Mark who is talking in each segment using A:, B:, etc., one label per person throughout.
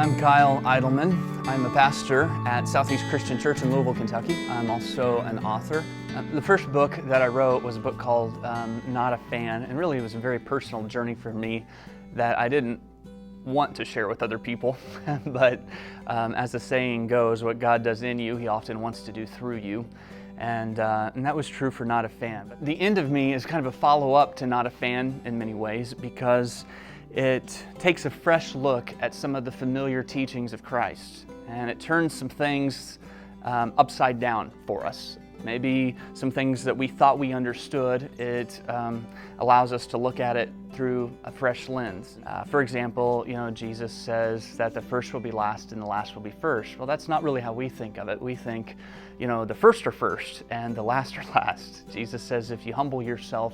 A: I'm Kyle Eidelman. I'm a pastor at Southeast Christian Church in Louisville, Kentucky. I'm also an author. The first book that I wrote was a book called Not a Fan, and really it was a very personal journey for me that I didn't want to share with other people, but as the saying goes, what God does in you, He often wants to do through you. And that was true for Not a Fan. But the end of me is kind of a follow-up to Not a Fan in many ways, because it takes a fresh look at some of the familiar teachings of Christ, and it turns some things upside down for us. Maybe some things that we thought we understood, it allows us to look at it through a fresh lens. For example, Jesus says that the first will be last and the last will be first. Well, that's not really how we think of it. We think, the first are first and the last are last. Jesus says if you humble yourself,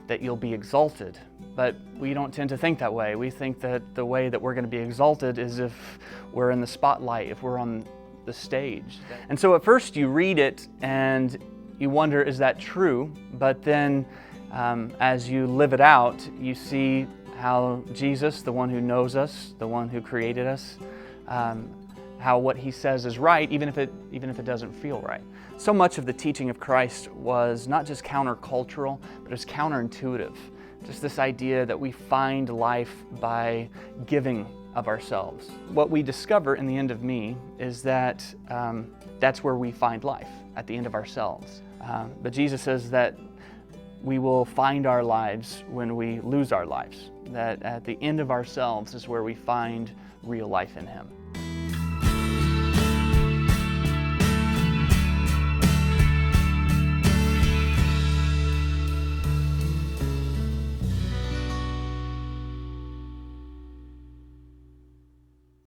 A: that you'll be exalted. But we don't tend to think that way. We think that the way that we're going to be exalted is if we're in the spotlight, if we're on the stage. And so at first you read it and you wonder, is that true? But then as you live it out, you see how Jesus, the one who knows us, the one who created us, how what He says is right, even if it doesn't feel right. So much of the teaching of Christ was not just countercultural, but it's counterintuitive. Just this idea that we find life by giving of ourselves. What we discover in the end of me is that that's where we find life, at the end of ourselves. But Jesus says that we will find our lives when we lose our lives, that at the end of ourselves is where we find real life in Him.